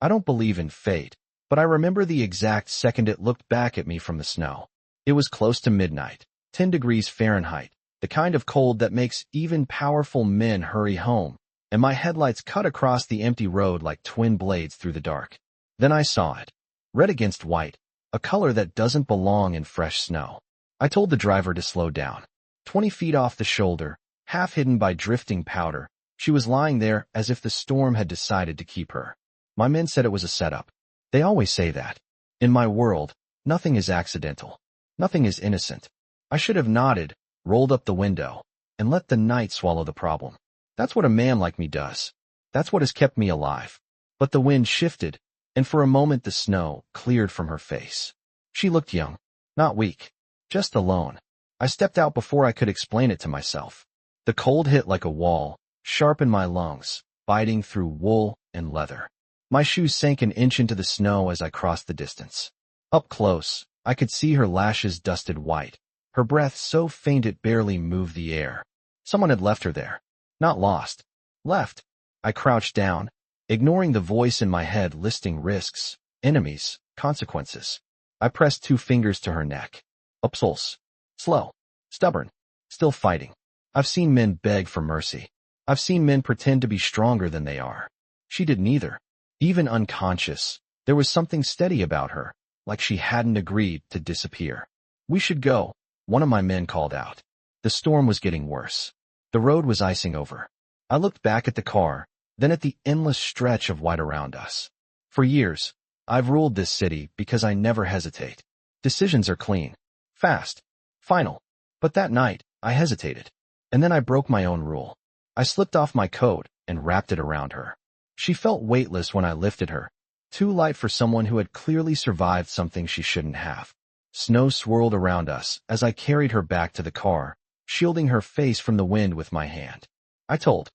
I don't believe in fate, but I remember the exact second it looked back at me from the snow. It was close to midnight, 10 degrees Fahrenheit, the kind of cold that makes even powerful men hurry home, and my headlights cut across the empty road like twin blades through the dark. Then I saw it. Red against white, a color that doesn't belong in fresh snow. I told the driver to slow down. 20 feet off the shoulder, half hidden by drifting powder, she was lying there as if the storm had decided to keep her. My men said it was a setup. They always say that. In my world, nothing is accidental. Nothing is innocent. I should have nodded, rolled up the window, and let the night swallow the problem. That's what a man like me does. That's what has kept me alive. But the wind shifted, and for a moment the snow cleared from her face. She looked young, not weak, just alone. I stepped out before I could explain it to myself. The cold hit like a wall, sharp in my lungs, biting through wool and leather. My shoes sank an inch into the snow as I crossed the distance. Up close, I could see her lashes dusted white, her breath so faint it barely moved the air. Someone had left her there. Not lost. Left. I crouched down, ignoring the voice in my head listing risks, enemies, consequences. I pressed 2 fingers to her neck. A pulse. Slow. Stubborn. Still fighting. I've seen men beg for mercy. I've seen men pretend to be stronger than they are. She did neither. Even unconscious, there was something steady about her, like she hadn't agreed to disappear. We should go, one of my men called out. The storm was getting worse. The road was icing over. I looked back at the car, then at the endless stretch of white around us. For years, I've ruled this city because I never hesitate. Decisions are clean, fast, final. But that night, I hesitated. And then I broke my own rule. I slipped off my coat and wrapped it around her. She felt weightless when I lifted her, too light for someone who had clearly survived something she shouldn't have. Snow swirled around us as I carried her back to the car, shielding her face from the wind with my hand. I told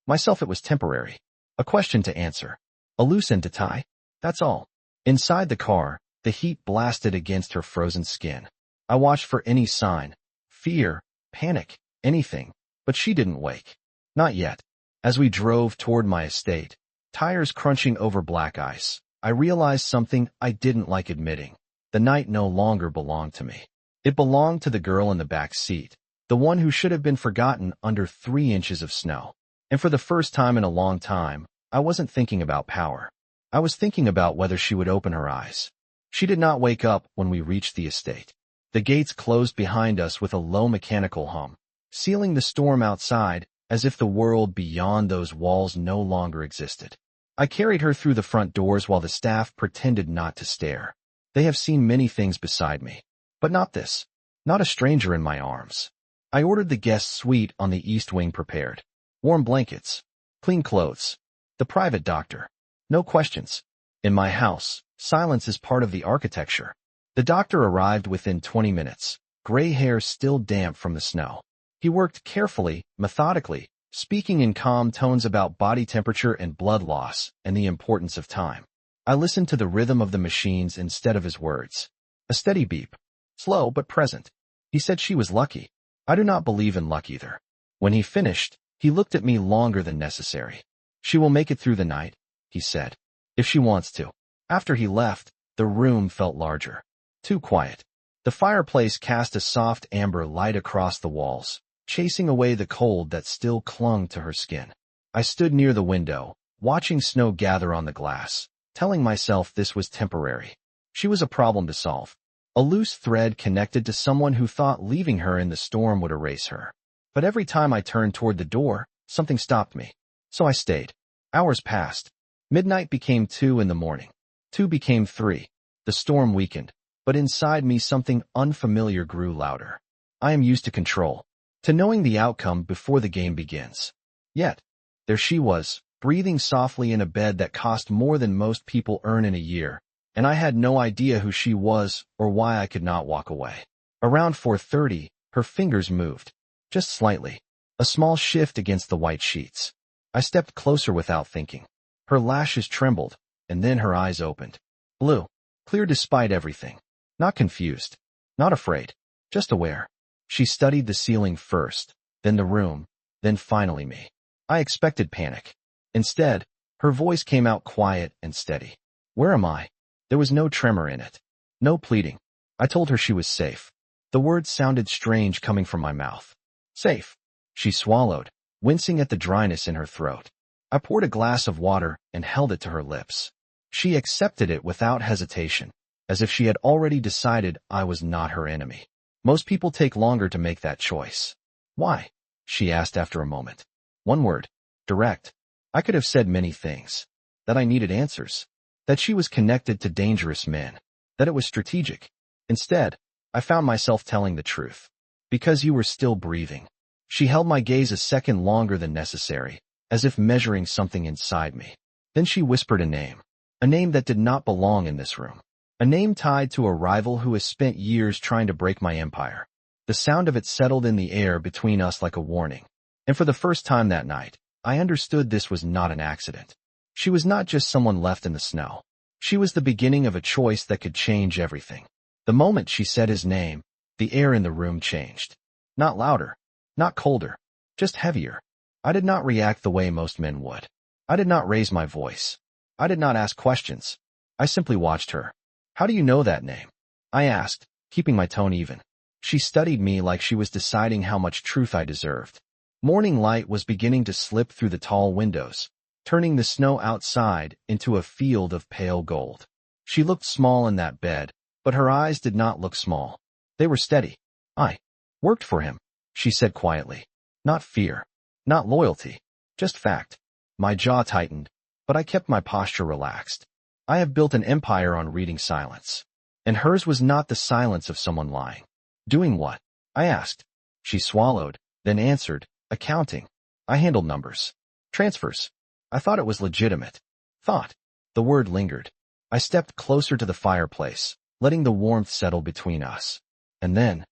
myself it was temporary. A question to answer. A loose end to tie. That's all. Inside the car, the heat blasted against her frozen skin. I watched for any sign. Fear, panic, anything. But she didn't wake. Not yet. As we drove toward my estate, tires crunching over black ice, I realized something I didn't like admitting. The night no longer belonged to me. It belonged to the girl in the back seat, the one who should have been forgotten under 3 inches of snow. And for the first time in a long time, I wasn't thinking about power. I was thinking about whether she would open her eyes. She did not wake up when we reached the estate. The gates closed behind us with a low mechanical hum, sealing the storm outside as if the world beyond those walls no longer existed. I carried her through the front doors while the staff pretended not to stare. They have seen many things beside me, but not this. Not a stranger in my arms. I ordered the guest suite on the east wing prepared. Warm blankets, clean clothes, the private doctor. No questions. In my house, silence is part of the architecture. The doctor arrived within 20 minutes, gray hair still damp from the snow. He worked carefully, methodically, speaking in calm tones about body temperature and blood loss and the importance of time. I listened to the rhythm of the machines instead of his words. A steady beep. Slow but present. He said she was lucky. I do not believe in luck either. When he finished, he looked at me longer than necessary. She will make it through the night, he said. If she wants to. After he left, the room felt larger. Too quiet. The fireplace cast a soft amber light across the walls, chasing away the cold that still clung to her skin. I stood near the window, watching snow gather on the glass, telling myself this was temporary. She was a problem to solve. A loose thread connected to someone who thought leaving her in the storm would erase her. But every time I turned toward the door, something stopped me. So I stayed. Hours passed. Midnight became 2 in the morning. 2 became 3. The storm weakened, but inside me something unfamiliar grew louder. I am used to control, to knowing the outcome before the game begins. Yet, there she was, breathing softly in a bed that cost more than most people earn in a year, and I had no idea who she was or why I could not walk away. Around 4:30, her fingers moved, just slightly, a small shift against the white sheets. I stepped closer without thinking. Her lashes trembled, and then her eyes opened. Blue, clear despite everything. Not confused, not afraid, just aware. She studied the ceiling first, then the room, then finally me. I expected panic. Instead, her voice came out quiet and steady. Where am I? There was no tremor in it. No pleading. I told her she was safe. The words sounded strange coming from my mouth. Safe. She swallowed, wincing at the dryness in her throat. I poured a glass of water and held it to her lips. She accepted it without hesitation, as if she had already decided I was not her enemy. Most people take longer to make that choice. Why? She asked after a moment. One word. Direct. I could have said many things. That I needed answers. That she was connected to dangerous men. That it was strategic. Instead, I found myself telling the truth. Because you were still breathing. She held my gaze a second longer than necessary, as if measuring something inside me. Then she whispered a name. A name that did not belong in this room. A name tied to a rival who has spent years trying to break my empire. The sound of it settled in the air between us like a warning. And for the first time that night, I understood this was not an accident. She was not just someone left in the snow. She was the beginning of a choice that could change everything. The moment she said his name, the air in the room changed. Not louder, not colder, just heavier. I did not react the way most men would. I did not raise my voice. I did not ask questions. I simply watched her. How do you know that name? I asked, keeping my tone even. She studied me like she was deciding how much truth I deserved. Morning light was beginning to slip through the tall windows, turning the snow outside into a field of pale gold. She looked small in that bed, but her eyes did not look small. They were steady. I worked for him, she said quietly. Not fear, not loyalty, just fact. My jaw tightened, but I kept my posture relaxed. I have built an empire on reading silence. And hers was not the silence of someone lying. Doing what? I asked. She swallowed, then answered, accounting. I handled numbers. Transfers. I thought it was legitimate. Thought. The word lingered. I stepped closer to the fireplace, letting the warmth settle between us. And then,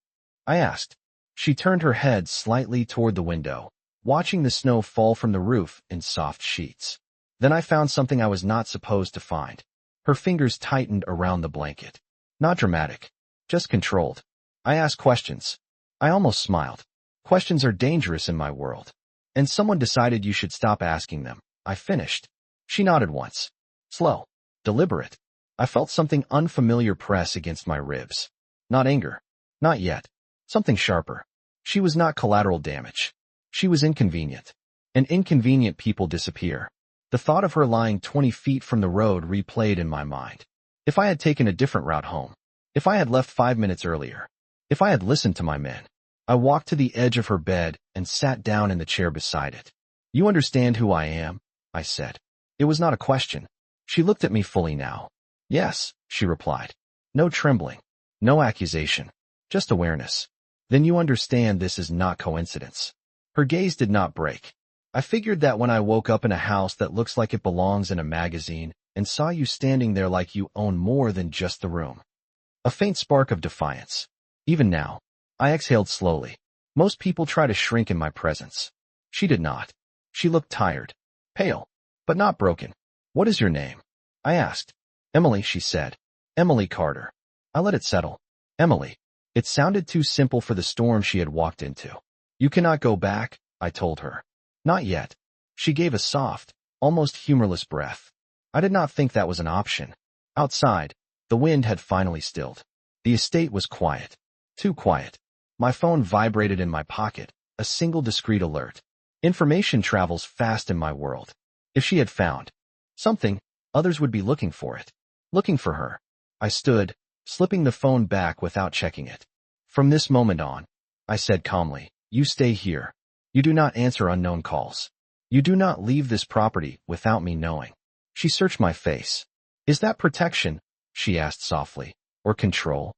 I asked. She turned her head slightly toward the window, watching the snow fall from the roof in soft sheets. Then I found something I was not supposed to find. Her fingers tightened around the blanket. Not dramatic, just controlled. I asked questions. I almost smiled. Questions are dangerous in my world. And someone decided you should stop asking them. I finished. She nodded once. Slow. Deliberate. I felt something unfamiliar press against my ribs. Not anger. Not yet. Something sharper. She was not collateral damage. She was inconvenient. And inconvenient people disappear. The thought of her lying 20 feet from the road replayed in my mind. If I had taken a different route home. If I had left 5 minutes earlier. If I had listened to my men. I walked to the edge of her bed and sat down in the chair beside it. You understand who I am? I said. It was not a question. She looked at me fully now. Yes, she replied. No trembling. No accusation. Just awareness. Then you understand this is not coincidence. Her gaze did not break. I figured that when I woke up in a house that looks like it belongs in a magazine and saw you standing there like you own more than just the room. A faint spark of defiance. Even now, I exhaled slowly. Most people try to shrink in my presence. She did not. She looked tired. Pale. But not broken. What is your name? I asked. Emily, she said. Emily Carter. I let it settle. Emily. It sounded too simple for the storm she had walked into. You cannot go back, I told her. Not yet. She gave a soft, almost humorless breath. I did not think that was an option. Outside, the wind had finally stilled. The estate was quiet. Too quiet. My phone vibrated in my pocket, a single discreet alert. Information travels fast in my world. If she had found something, others would be looking for it. Looking for her. I stood, slipping the phone back without checking it. From this moment on, I said calmly, you stay here. You do not answer unknown calls. You do not leave this property without me knowing. She searched my face. Is that protection? She asked softly. Or control?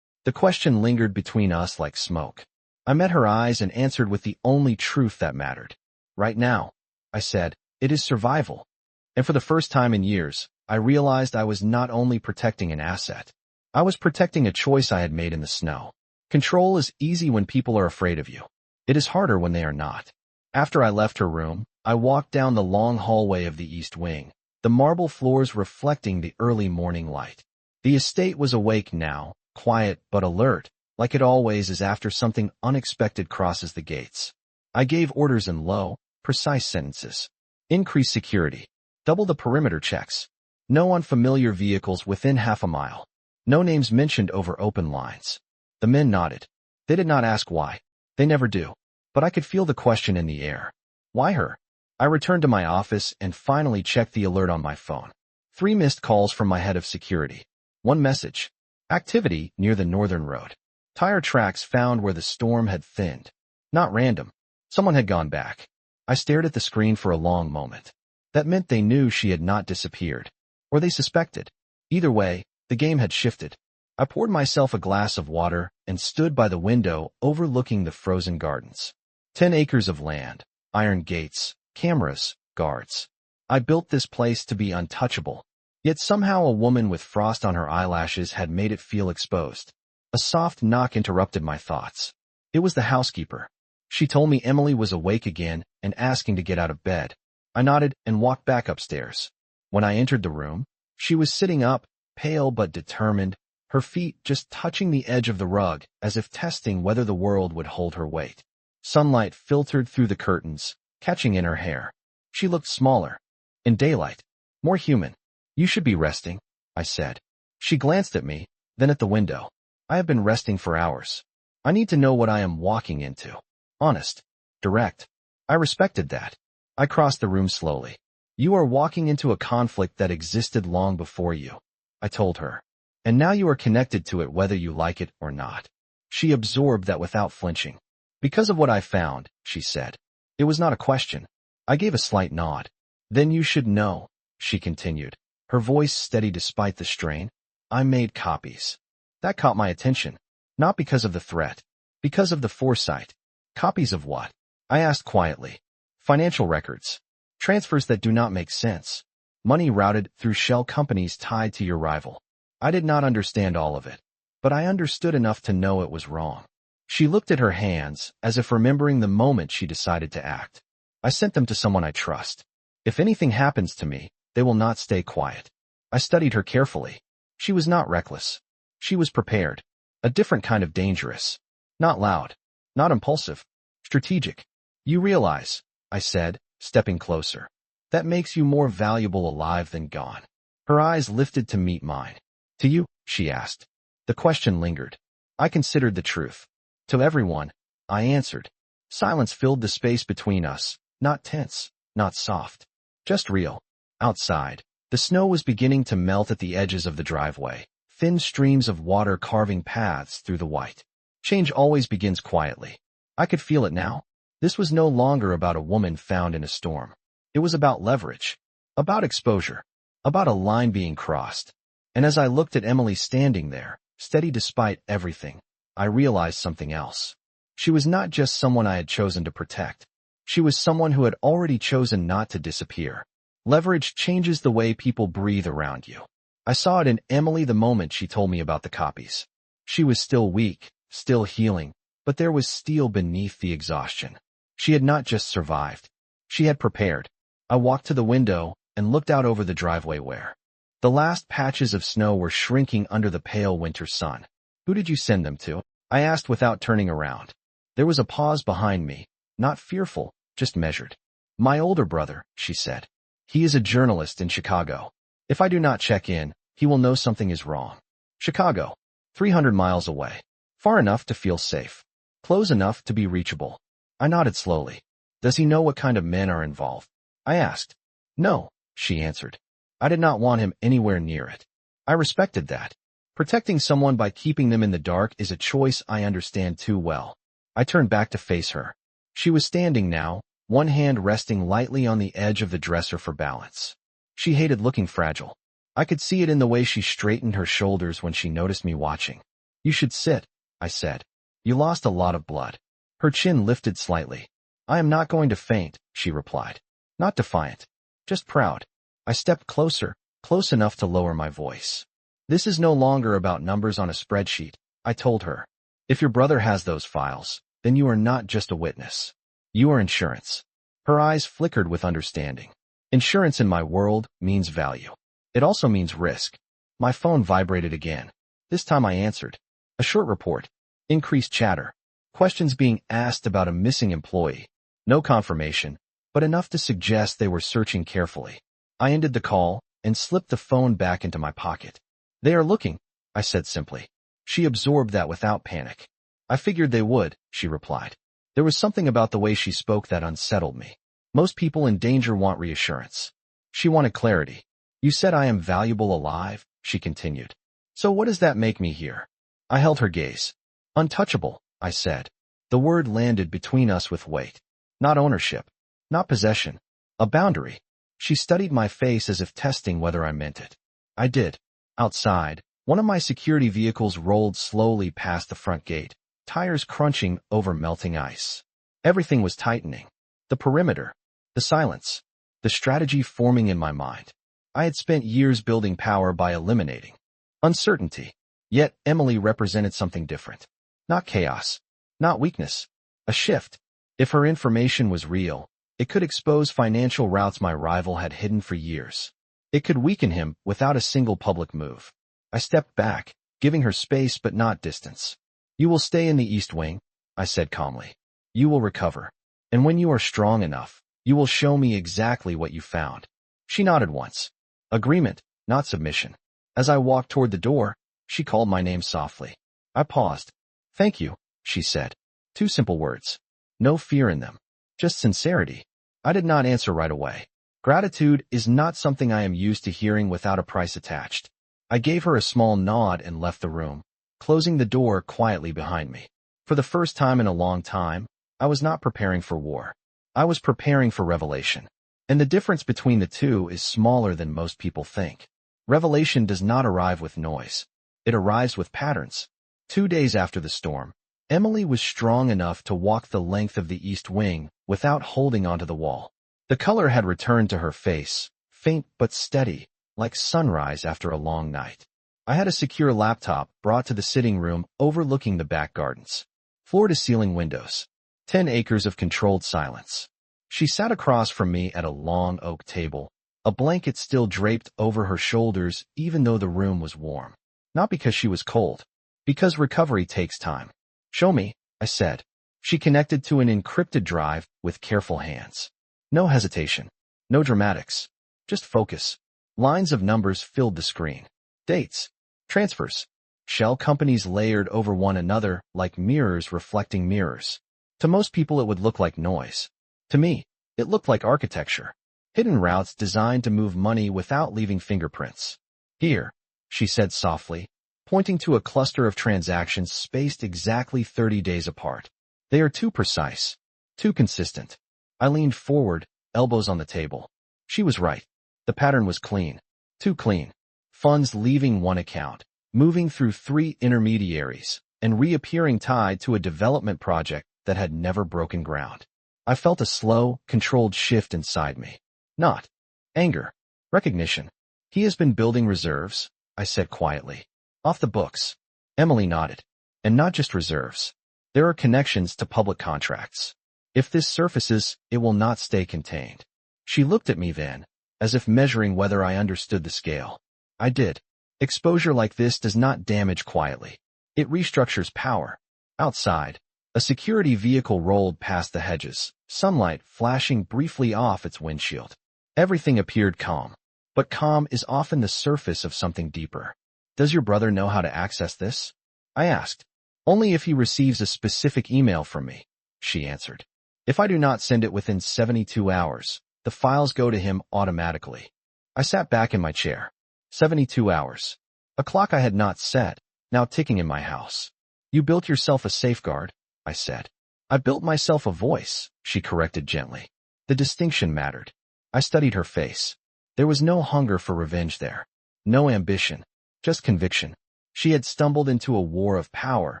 The question lingered between us like smoke. I met her eyes and answered with the only truth that mattered. Right now, I said, it is survival. And for the first time in years, I realized I was not only protecting an asset. I was protecting a choice I had made in the snow. Control is easy when people are afraid of you. It is harder when they are not. After I left her room, I walked down the long hallway of the east wing, the marble floors reflecting the early morning light. The estate was awake now, quiet but alert, like it always is after something unexpected crosses the gates. I gave orders in low, precise sentences. Increase security. Double the perimeter checks. No unfamiliar vehicles within half a mile. No names mentioned over open lines. The men nodded. They did not ask why. They never do. But I could feel the question in the air. Why her? I returned to my office and finally checked the alert on my phone. 3 missed calls from my head of security. 1 message. Activity near the northern road. Tire tracks found where the storm had thinned. Not random. Someone had gone back. I stared at the screen for a long moment. That meant they knew she had not disappeared. Or they suspected. Either way, the game had shifted. I poured myself a glass of water and stood by the window overlooking the frozen gardens. 10 acres of land, iron gates, cameras, guards. I built this place to be untouchable. Yet somehow a woman with frost on her eyelashes had made it feel exposed. A soft knock interrupted my thoughts. It was the housekeeper. She told me Emily was awake again and asking to get out of bed. I nodded and walked back upstairs. When I entered the room, she was sitting up, pale but determined, her feet just touching the edge of the rug as if testing whether the world would hold her weight. Sunlight filtered through the curtains, catching in her hair. She looked smaller. In daylight. More human. You should be resting, I said. She glanced at me, then at the window. I have been resting for hours. I need to know what I am walking into. Honest. Direct. I respected that. I crossed the room slowly. You are walking into a conflict that existed long before you, I told her. And now you are connected to it whether you like it or not. She absorbed that without flinching. Because of what I found, she said. It was not a question. I gave a slight nod. Then you should know, she continued, her voice steady despite the strain. I made copies. That caught my attention. Not because of the threat. Because of the foresight. Copies of what? I asked quietly. Financial records. Transfers that do not make sense. Money routed through shell companies tied to your rival. I did not understand all of it, but I understood enough to know it was wrong. She looked at her hands, as if remembering the moment she decided to act. I sent them to someone I trust. If anything happens to me, they will not stay quiet. I studied her carefully. She was not reckless. She was prepared. A different kind of dangerous. Not loud. Not impulsive. Strategic. You realize, I said, stepping closer. That makes you more valuable alive than gone. Her eyes lifted to meet mine. To you? She asked. The question lingered. I considered the truth. To everyone, I answered. Silence filled the space between us, not tense, not soft. Just real. Outside, the snow was beginning to melt at the edges of the driveway, thin streams of water carving paths through the white. Change always begins quietly. I could feel it now. This was no longer about a woman found in a storm. It was about leverage, about exposure, about a line being crossed. And as I looked at Emily standing there, steady despite everything, I realized something else. She was not just someone I had chosen to protect. She was someone who had already chosen not to disappear. Leverage changes the way people breathe around you. I saw it in Emily the moment she told me about the copies. She was still weak, still healing, but there was steel beneath the exhaustion. She had not just survived. She had prepared. I walked to the window and looked out over the driveway where the last patches of snow were shrinking under the pale winter sun. Who did you send them to? I asked without turning around. There was a pause behind me, not fearful, just measured. My older brother, she said. He is a journalist in Chicago. If I do not check in, he will know something is wrong. Chicago. 300 miles away. Far enough to feel safe. Close enough to be reachable. I nodded slowly. Does he know what kind of men are involved? I asked. No, she answered. I did not want him anywhere near it. I respected that. Protecting someone by keeping them in the dark is a choice I understand too well. I turned back to face her. She was standing now, one hand resting lightly on the edge of the dresser for balance. She hated looking fragile. I could see it in the way she straightened her shoulders when she noticed me watching. You should sit, I said. You lost a lot of blood. Her chin lifted slightly. I am not going to faint, she replied. Not defiant. Just proud. I stepped closer, close enough to lower my voice. This is no longer about numbers on a spreadsheet, I told her. If your brother has those files, then you are not just a witness. You are insurance. Her eyes flickered with understanding. Insurance in my world means value. It also means risk. My phone vibrated again. This time I answered. A short report. Increased chatter. Questions being asked about a missing employee. No confirmation, but enough to suggest they were searching carefully. I ended the call, and slipped the phone back into my pocket. "They are looking," I said simply. She absorbed that without panic. "I figured they would," she replied. There was something about the way she spoke that unsettled me. Most people in danger want reassurance. She wanted clarity. "You said I am valuable alive," she continued. "So what does that make me here?" I held her gaze. "Untouchable," I said. The word landed between us with weight. Not ownership. Not possession. A boundary. She studied my face as if testing whether I meant it. I did. Outside, one of my security vehicles rolled slowly past the front gate, tires crunching over melting ice. Everything was tightening. The perimeter. The silence. The strategy forming in my mind. I had spent years building power by eliminating uncertainty. Yet Emily represented something different. Not chaos. Not weakness. A shift. If her information was real, it could expose financial routes my rival had hidden for years. It could weaken him without a single public move. I stepped back, giving her space but not distance. "You will stay in the East Wing," I said calmly. "You will recover. And when you are strong enough, you will show me exactly what you found." She nodded once. Agreement, not submission. As I walked toward the door, she called my name softly. I paused. "Thank you," she said. 2 simple words. No fear in them. Just sincerity. I did not answer right away. Gratitude is not something I am used to hearing without a price attached. I gave her a small nod and left the room, closing the door quietly behind me. For the first time in a long time, I was not preparing for war. I was preparing for revelation. And the difference between the two is smaller than most people think. Revelation does not arrive with noise. It arrives with patterns. 2 days after the storm, Emily was strong enough to walk the length of the East Wing without holding onto the wall. The color had returned to her face, faint but steady, like sunrise after a long night. I had a secure laptop brought to the sitting room overlooking the back gardens. Floor-to-ceiling windows. 10 acres of controlled silence. She sat across from me at a long oak table, a blanket still draped over her shoulders even though the room was warm. Not because she was cold, because recovery takes time. "Show me," I said. She connected to an encrypted drive with careful hands. No hesitation. No dramatics. Just focus. Lines of numbers filled the screen. Dates. Transfers. Shell companies layered over one another like mirrors reflecting mirrors. To most people it would look like noise. To me, it looked like architecture. Hidden routes designed to move money without leaving fingerprints. "Here," she said softly, pointing to a cluster of transactions spaced exactly 30 days apart. "They are too precise. Too consistent." I leaned forward, elbows on the table. She was right. The pattern was clean. Too clean. Funds leaving one account, moving through 3 intermediaries, and reappearing tied to a development project that had never broken ground. I felt a slow, controlled shift inside me. Not anger. Recognition. "He has been building reserves," I said quietly. "Off the books." Emily nodded. "And not just reserves. There are connections to public contracts. If this surfaces, it will not stay contained." She looked at me then, as if measuring whether I understood the scale. I did. Exposure like this does not damage quietly. It restructures power. Outside, a security vehicle rolled past the hedges, sunlight flashing briefly off its windshield. Everything appeared calm. But calm is often the surface of something deeper. "Does your brother know how to access this?" I asked. "Only if he receives a specific email from me," she answered. "If I do not send it within 72 hours, the files go to him automatically." I sat back in my chair. 72 hours. A clock I had not set, now ticking in my house. "You built yourself a safeguard," I said. "I built myself a voice," she corrected gently. The distinction mattered. I studied her face. There was no hunger for revenge there. No ambition. Just conviction. She had stumbled into a war of power,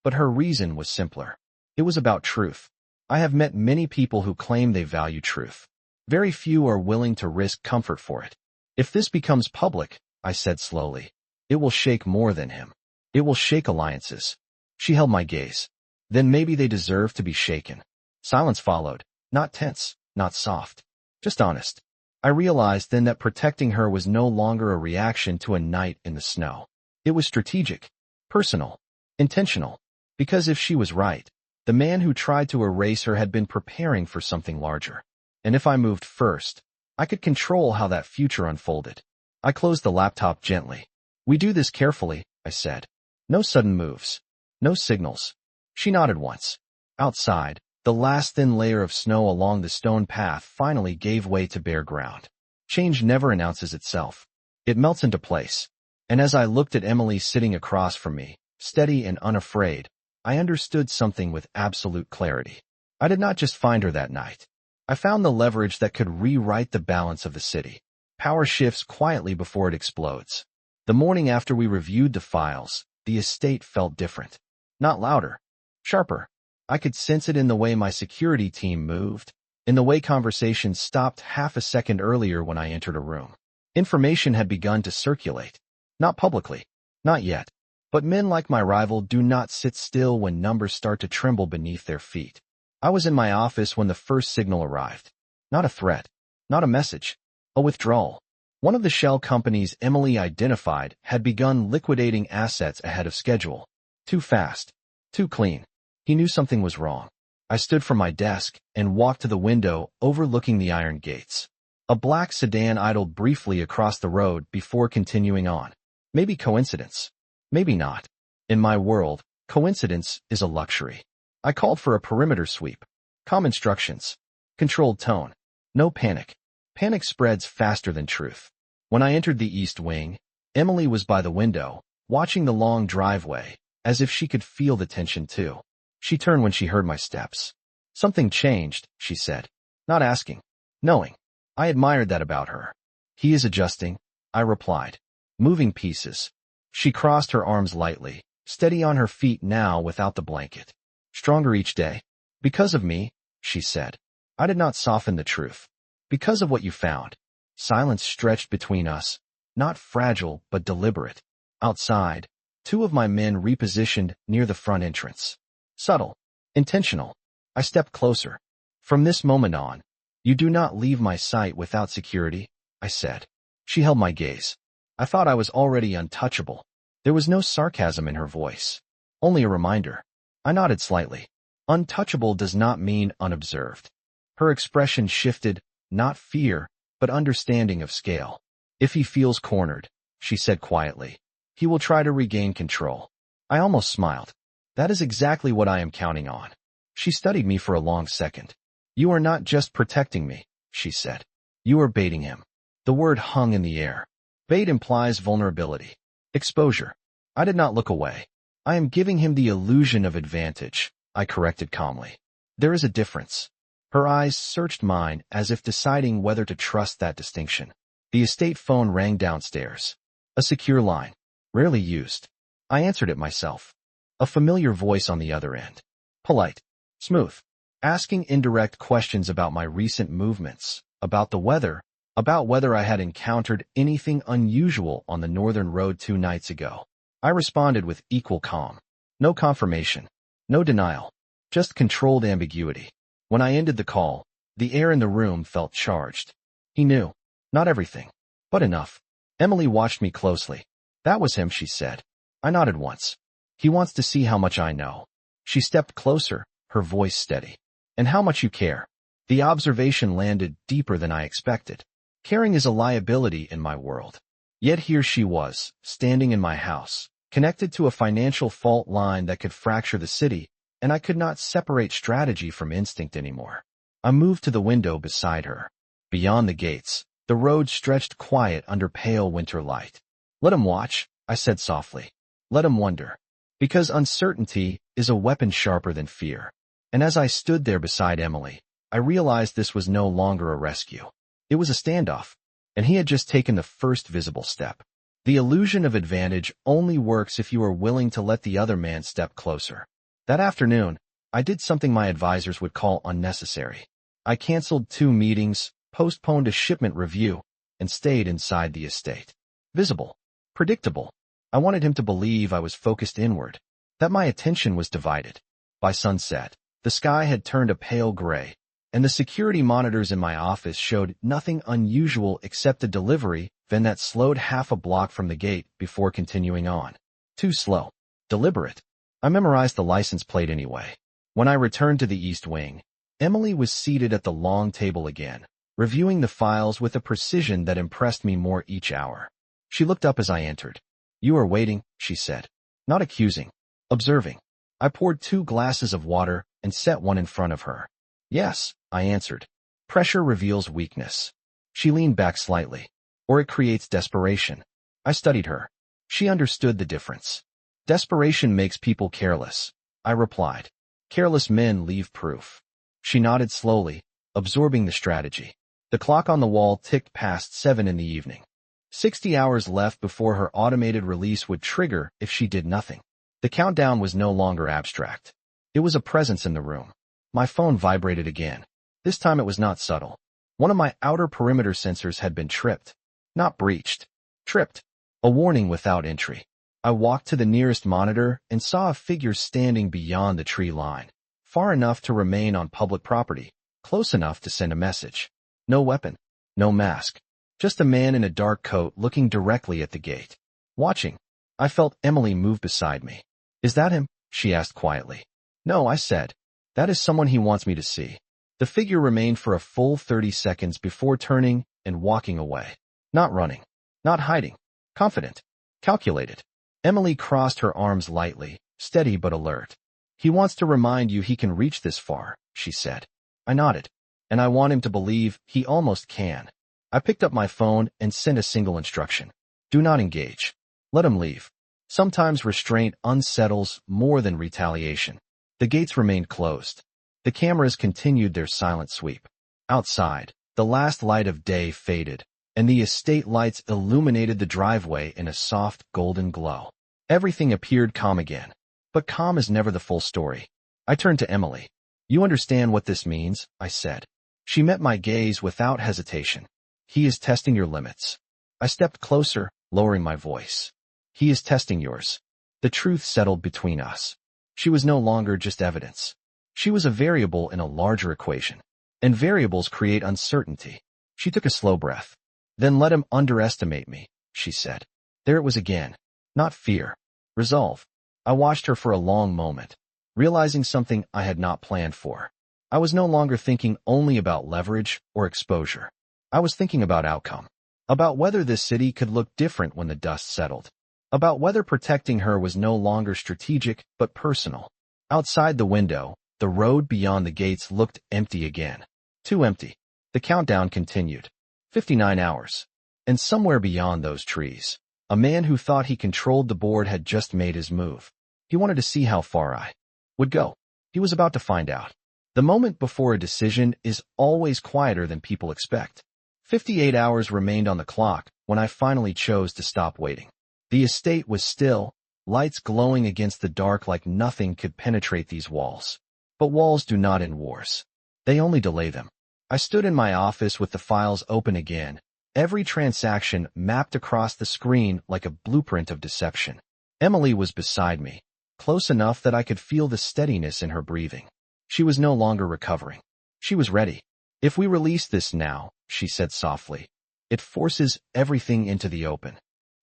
but her reason was simpler. It was about truth. I have met many people who claim they value truth. Very few are willing to risk comfort for it. "If this becomes public," I said slowly, "it will shake more than him. It will shake alliances." She held my gaze. "Then maybe they deserve to be shaken." Silence followed. Not tense, not soft. Just honest. I realized then that protecting her was no longer a reaction to a night in the snow. It was strategic, personal, intentional. Because if she was right, the man who tried to erase her had been preparing for something larger. And if I moved first, I could control how that future unfolded. I closed the laptop gently. We do this carefully, I said. No sudden moves. No signals. She nodded once. Outside, the last thin layer of snow along the stone path finally gave way to bare ground. Change never announces itself. It melts into place. And as I looked at Emily sitting across from me, steady and unafraid, I understood something with absolute clarity. I did not just find her that night. I found the leverage that could rewrite the balance of the city. Power shifts quietly before it explodes. The morning after we reviewed the files, the estate felt different. Not louder. Sharper. I could sense it in the way my security team moved, in the way conversations stopped half a second earlier when I entered a room. Information had begun to circulate. Not publicly. Not yet. But men like my rival do not sit still when numbers start to tremble beneath their feet. I was in my office when the first signal arrived. Not a threat. Not a message. A withdrawal. One of the shell companies Emily identified had begun liquidating assets ahead of schedule. Too fast. Too clean. He knew something was wrong. I stood from my desk and walked to the window overlooking the iron gates. A black sedan idled briefly across the road before continuing on. Maybe coincidence. Maybe not. In my world, coincidence is a luxury. I called for a perimeter sweep. Calm instructions. Controlled tone. No panic. Panic spreads faster than truth. When I entered the east wing, Emily was by the window, watching the long driveway, as if she could feel the tension too. She turned when she heard my steps. Something changed, she said. Not asking. Knowing. I admired that about her. He is adjusting, I replied. Moving pieces. She crossed her arms lightly, steady on her feet now without the blanket. Stronger each day. Because of me, she said. I did not soften the truth. Because of what you found. Silence stretched between us. Not fragile, but deliberate. Outside, two of my men repositioned near the front entrance. Subtle. Intentional. I stepped closer. From this moment on, you do not leave my sight without security, I said. She held my gaze. I thought I was already untouchable. There was no sarcasm in her voice. Only a reminder. I nodded slightly. Untouchable does not mean unobserved. Her expression shifted, not fear, but understanding of scale. If he feels cornered, she said quietly, he will try to regain control. I almost smiled. That is exactly what I am counting on. She studied me for a long second. You are not just protecting me, she said. You are baiting him. The word hung in the air. Bait implies vulnerability. Exposure. I did not look away. I am giving him the illusion of advantage, I corrected calmly. There is a difference. Her eyes searched mine as if deciding whether to trust that distinction. The estate phone rang downstairs. A secure line. Rarely used. I answered it myself. A familiar voice on the other end. Polite. Smooth. Asking indirect questions about my recent movements, about the weather, about whether I had encountered anything unusual on the northern road 2 nights ago. I responded with equal calm. No confirmation. No denial. Just controlled ambiguity. When I ended the call, the air in the room felt charged. He knew. Not everything. But enough. Emily watched me closely. That was him, she said. I nodded once. He wants to see how much I know. She stepped closer, her voice steady. And how much you care. The observation landed deeper than I expected. Caring is a liability in my world. Yet here she was, standing in my house, connected to a financial fault line that could fracture the city, and I could not separate strategy from instinct anymore. I moved to the window beside her. Beyond the gates, the road stretched quiet under pale winter light. Let him watch, I said softly. Let him wonder. Because uncertainty is a weapon sharper than fear. And as I stood there beside Emily, I realized this was no longer a rescue. It was a standoff, and he had just taken the first visible step. The illusion of advantage only works if you are willing to let the other man step closer. That afternoon, I did something my advisors would call unnecessary. I canceled 2 meetings, postponed a shipment review, and stayed inside the estate. Visible. Predictable. I wanted him to believe I was focused inward, that my attention was divided. By sunset, the sky had turned a pale gray, and the security monitors in my office showed nothing unusual except a delivery van that slowed half a block from the gate before continuing on. Too slow. Deliberate. I memorized the license plate anyway. When I returned to the East Wing, Emily was seated at the long table again, reviewing the files with a precision that impressed me more each hour. She looked up as I entered. "You are waiting," she said. Not accusing. Observing. I poured 2 glasses of water and set one in front of her. "Yes," I answered. "Pressure reveals weakness." She leaned back slightly. "Or it creates desperation." I studied her. She understood the difference. "Desperation makes people careless," I replied. "Careless men leave proof." She nodded slowly, absorbing the strategy. The clock on the wall ticked past 7 in the evening. 60 hours left before her automated release would trigger if she did nothing. The countdown was no longer abstract. It was a presence in the room. My phone vibrated again. This time it was not subtle. One of my outer perimeter sensors had been tripped. Not breached. Tripped. A warning without entry. I walked to the nearest monitor and saw a figure standing beyond the tree line, far enough to remain on public property, close enough to send a message. No weapon. No mask. Just a man in a dark coat looking directly at the gate. Watching. I felt Emily move beside me. "Is that him?" she asked quietly. "No," I said. "That is someone he wants me to see." The figure remained for a full 30 seconds before turning and walking away. Not running. Not hiding. Confident. Calculated. Emily crossed her arms lightly, steady but alert. "He wants to remind you he can reach this far," she said. I nodded. "And I want him to believe he almost can." I picked up my phone and sent a single instruction. "Do not engage. Let him leave." Sometimes restraint unsettles more than retaliation. The gates remained closed. The cameras continued their silent sweep. Outside, the last light of day faded, and the estate lights illuminated the driveway in a soft golden glow. Everything appeared calm again. But calm is never the full story. I turned to Emily. "You understand what this means?" I said. She met my gaze without hesitation. "He is testing your limits." I stepped closer, lowering my voice. "He is testing yours." The truth settled between us. She was no longer just evidence. She was a variable in a larger equation. And variables create uncertainty. She took a slow breath. "Then let him underestimate me," she said. There it was again. Not fear. Resolve. I watched her for a long moment, realizing something I had not planned for. I was no longer thinking only about leverage or exposure. I was thinking about outcome. About whether this city could look different when the dust settled. About whether protecting her was no longer strategic but personal. Outside the window, the road beyond the gates looked empty again. Too empty. The countdown continued. 59 hours. And somewhere beyond those trees, a man who thought he controlled the board had just made his move. He wanted to see how far I would go. He was about to find out. The moment before a decision is always quieter than people expect. 58 hours remained on the clock when I finally chose to stop waiting. The estate was still, lights glowing against the dark like nothing could penetrate these walls. But walls do not end wars. They only delay them. I stood in my office with the files open again, every transaction mapped across the screen like a blueprint of deception. Emily was beside me, close enough that I could feel the steadiness in her breathing. She was no longer recovering. She was ready. "If we release this now," she said softly, "it forces everything into the open."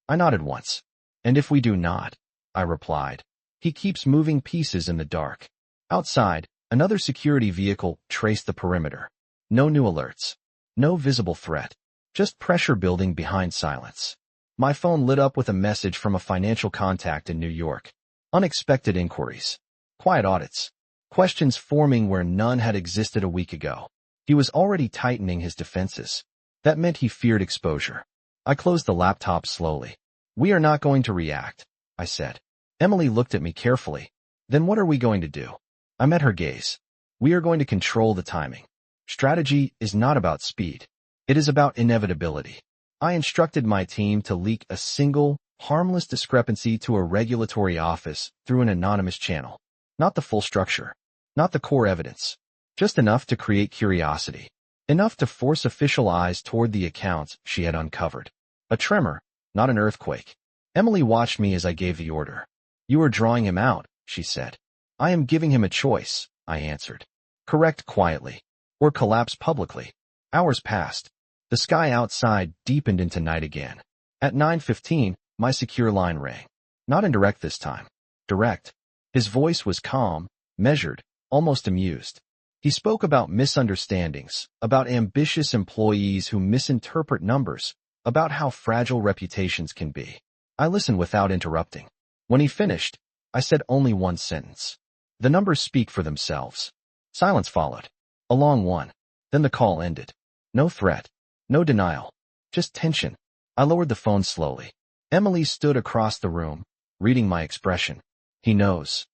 I nodded once. "And if we do not?" I replied. "He keeps moving pieces in the dark." Outside, another security vehicle traced the perimeter. No new alerts. No visible threat. Just pressure building behind silence. My phone lit up with a message from a financial contact in New York. Unexpected inquiries. Quiet audits. Questions forming where none had existed a week ago. He was already tightening his defenses. That meant he feared exposure. I closed the laptop slowly. "We are not going to react," I said. Emily looked at me carefully. "Then what are we going to do?" I met her gaze. "We are going to control the timing. Strategy is not about speed. It is about inevitability." I instructed my team to leak a single, harmless discrepancy to a regulatory office through an anonymous channel. Not the full structure. Not the core evidence. Just enough to create curiosity. Enough to force official eyes toward the accounts she had uncovered. A tremor, not an earthquake. Emily watched me as I gave the order. "You are drawing him out," she said. "I am giving him a choice," I answered. "Correct quietly. Or collapse publicly." Hours passed. The sky outside deepened into night again. At 9:15, my secure line rang. Not indirect this time. Direct. His voice was calm, measured, almost amused. He spoke about misunderstandings, about ambitious employees who misinterpret numbers, about how fragile reputations can be. I listened without interrupting. When he finished, I said only one sentence. The numbers speak for themselves. Silence followed. A long one. Then the call ended. No threat. No denial. Just tension. I lowered the phone slowly. Emily stood across the room, reading my expression. He knows.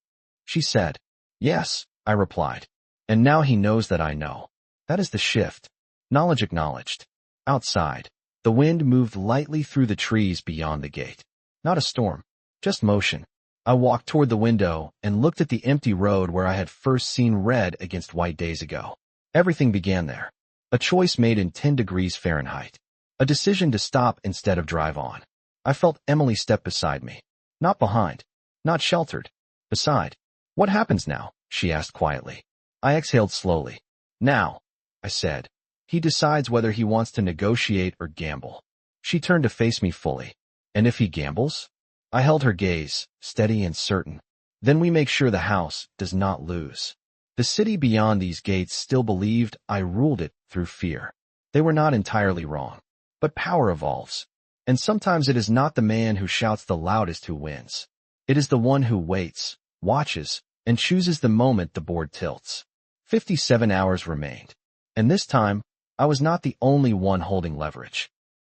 She said. Yes, I replied. And now he knows that I know. That is the shift. Knowledge acknowledged. Outside, the wind moved lightly through the trees beyond the gate. Not a storm, just motion. I walked toward the window and looked at the empty road where I had first seen red against white days ago. Everything began there. A choice made in 10 degrees Fahrenheit. A decision to stop instead of drive on. I felt Emily step beside me. Not behind. Not sheltered. Beside. What happens now? She asked quietly. I exhaled slowly. Now, I said. He decides whether he wants to negotiate or gamble. She turned to face me fully. And if he gambles? I held her gaze, steady and certain. Then we make sure the house does not lose. The city beyond these gates still believed I ruled it through fear. They were not entirely wrong. But power evolves. And sometimes it is not the man who shouts the loudest who wins. It is the one who waits, watches, and chooses the moment the board tilts. 57 hours remained. And this time, I was not the only one holding leverage.